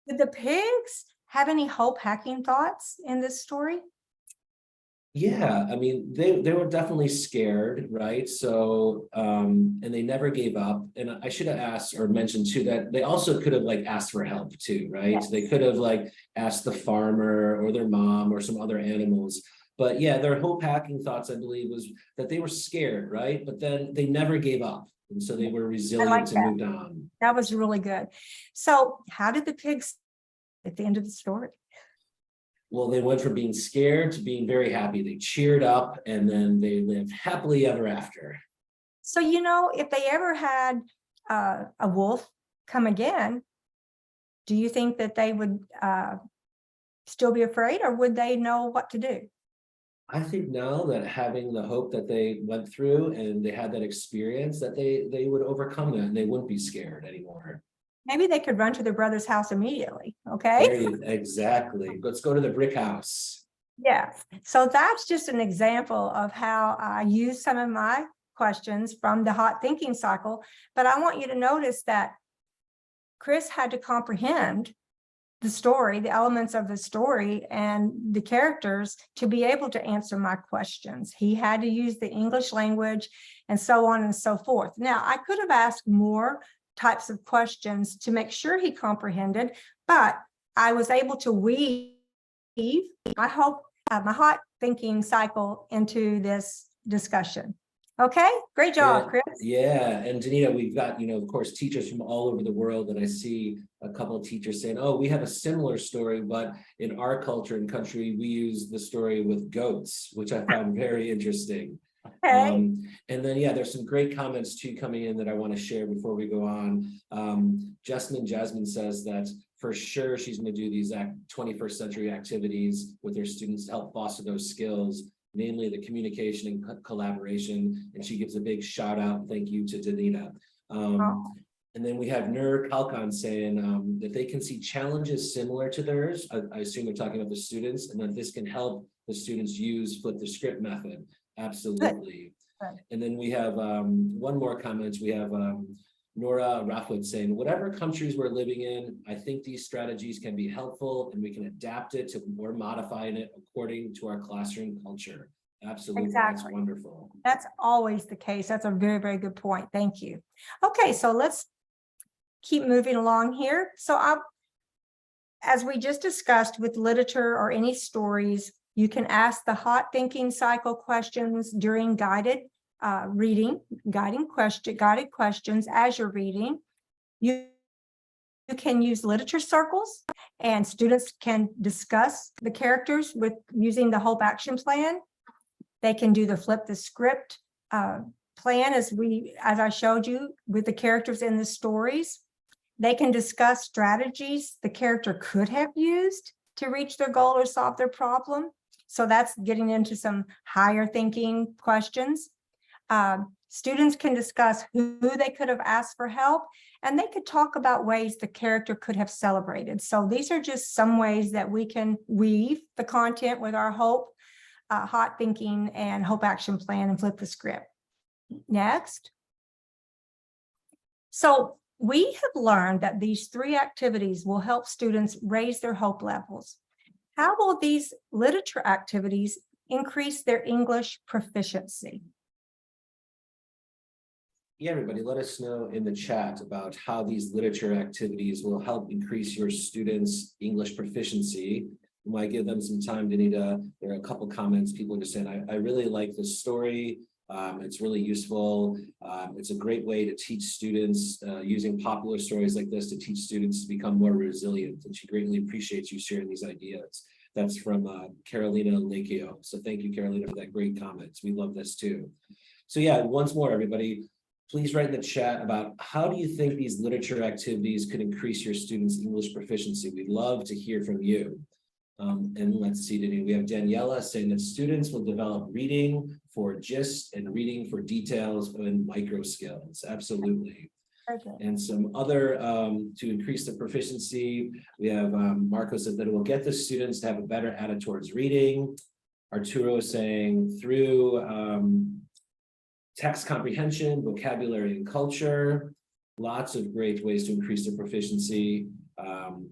Did the pigs have any hope hacking thoughts in this story? Yeah, I mean, they were definitely scared, right? So, and they never gave up. And I should have asked or mentioned too that they also could have like asked for help too, right? Yes. They could have like asked the farmer or their mom or some other animals. But yeah, their hope hacking thoughts, I believe, was that they were scared, right? But then they never gave up. And so they were resilient and moved on. That was really good. So how did the pigs at the end of the story? Well, they went from being scared to being very happy. They cheered up and then they lived happily ever after. So, if they ever had a wolf come again, do you think that they would still be afraid, or would they know what to do? I think now that having the hope that they went through and they had that experience, that they would overcome that and they wouldn't be scared anymore. Maybe they could run to their brother's house immediately. Okay. Exactly. Let's go to the brick house. Yeah. So that's just an example of how I use some of my questions from the hot thinking cycle. But I want you to notice that Chris had to comprehend the story, the elements of the story and the characters to be able to answer my questions. He had to use the English language and so on and so forth. Now, I could have asked more types of questions to make sure he comprehended, but I was able to weave my hot thinking cycle into this discussion. Okay, great job, Chris. Yeah, and Donita, we've got, of course, teachers from all over the world, and I see a couple of teachers saying, oh, we have a similar story, but in our culture and country, we use the story with goats, which I found very interesting. Okay. And then, yeah, there's some great comments too coming in that I want to share before we go on. Jasmine says that for sure she's going to do these 21st century activities with her students to help foster those skills, namely the communication and collaboration. And she gives a big shout out. Thank you to Donita. And then we have Nur Kalkan saying that they can see challenges similar to theirs. I assume they're talking about the students, and that this can help the students use flip the script method. Absolutely. Good. And then we have one more comment. We have Nora Rafwood saying, whatever countries we're living in, I think these strategies can be helpful and we can adapt it to or modifying it according to our classroom culture. Absolutely. Exactly. That's wonderful. That's always the case. That's a very, very good point. Thank you. Okay, so let's keep moving along here. So as we just discussed with literature or any stories, you can ask the hot thinking cycle questions during guided reading, guided questions as you're reading. You can use literature circles, and students can discuss the characters with using the hope action plan. They can do the flip the script plan as I showed you with the characters in the stories. They can discuss strategies the character could have used to reach their goal or solve their problem. So that's getting into some higher thinking questions. Students can discuss who they could have asked for help, and they could talk about ways the character could have celebrated. So these are just some ways that we can weave the content with our hope, hot thinking and hope action plan and flip the script. Next. So we have learned that these 3 activities will help students raise their hope levels. How will these literature activities increase their English proficiency? Yeah, everybody, let us know in the chat about how these literature activities will help increase your students' English proficiency. When I give them some time, Donita, there are a couple comments. People are just saying, I really like the story. It's really useful. It's a great way to teach students using popular stories like this to teach students to become more resilient. And she greatly appreciates you sharing these ideas. That's from Carolina Lakeo. So thank you, Carolina, for that great comments. We love this too. So yeah, once more, everybody, please write in the chat about how do you think these literature activities could increase your students' English proficiency? We'd love to hear from you. And let's see, we have Daniela saying that students will develop reading for gist and reading for details and micro skills. Absolutely. Okay. And some other, to increase the proficiency, we have Marco said that it will get the students to have a better attitude towards reading. Arturo is saying through text comprehension, vocabulary, and culture. Lots of great ways to increase their proficiency.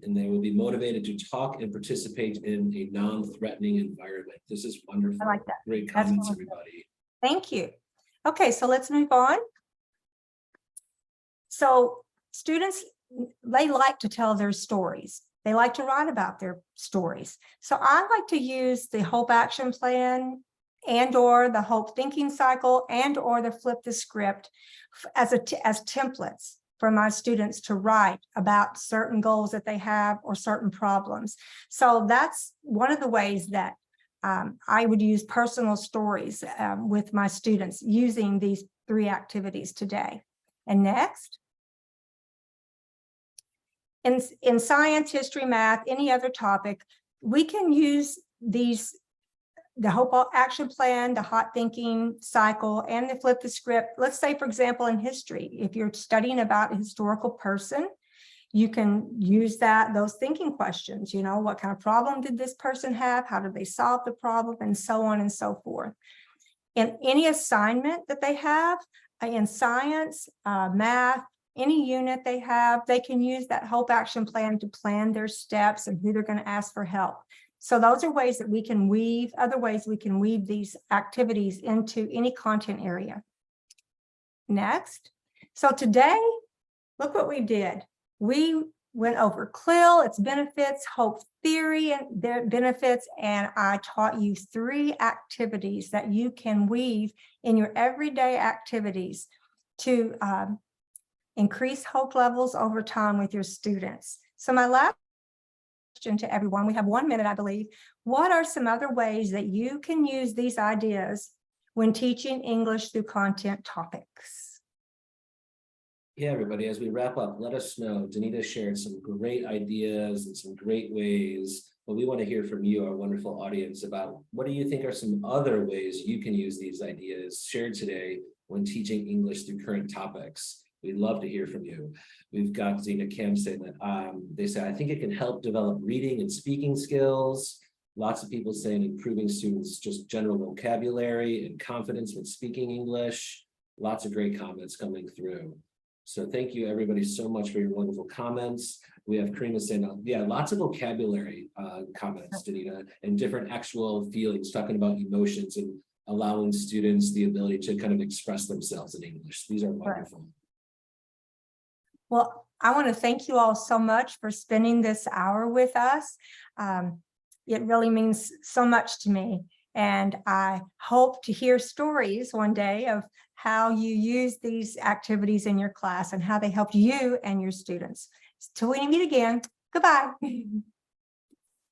And they will be motivated to talk and participate in a non-threatening environment. This is wonderful. I like that. Great comments, wonderful. everybody. Thank you. Okay, so let's move on. So students, they like to tell their stories. They like to write about their stories. So I like to use the Hope Action Plan and or the Hope Thinking Cycle and or the Flip the Script as templates for my students to write about certain goals that they have or certain problems. So that's one of the ways that I would use personal stories with my students using these 3 activities today. And next, in science, history, math, any other topic, we can use these, the Hope Action Plan, the Hot Thinking Cycle, and the Flip the Script. Let's say, for example, in history, if you're studying about a historical person, you can use those thinking questions, you know, what kind of problem did this person have? How did they solve the problem? And so on and so forth. In any assignment that they have in science, math, any unit they have, they can use that Hope Action Plan to plan their steps and who they're going to ask for help. So those are ways that we can weave, other ways we can weave these activities into any content area. Next. So today, look what we did. We went over CLIL, its benefits, Hope Theory and their benefits, and I taught you 3 activities that you can weave in your everyday activities to increase hope levels over time with your students. So my last question to everyone, we have 1 minute, I believe. What are some other ways that you can use these ideas when teaching English through content topics? Yeah, everybody, as we wrap up, let us know. Donita shared some great ideas and some great ways, but we want to hear from you, our wonderful audience, about what do you think are some other ways you can use these ideas shared today when teaching English through current topics. We'd love to hear from you. We've got Zena Kim saying that they say, I think it can help develop reading and speaking skills. Lots of people saying improving students' just general vocabulary and confidence when speaking English. Lots of great comments coming through. So thank you everybody so much for your wonderful comments. We have Karina saying, yeah, lots of vocabulary comments, Donita, and different actual feelings, talking about emotions and allowing students the ability to kind of express themselves in English. These are wonderful. Well, I want to thank you all so much for spending this hour with us. It really means so much to me. And I hope to hear stories one day of how you use these activities in your class and how they helped you and your students. Till we meet again, goodbye.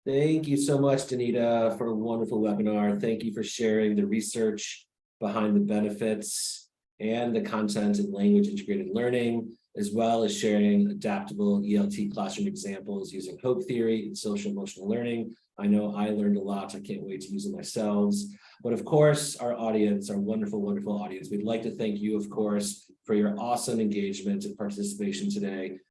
Thank you so much, Donita, for a wonderful webinar. Thank you for sharing the research behind the benefits and the content in language integrated learning, as well as sharing adaptable ELT classroom examples using Hope Theory and social emotional learning. I know I learned a lot. I can't wait to use it myself. But of course, our audience, our wonderful, wonderful audience, we'd like to thank you, of course, for your awesome engagement and participation today.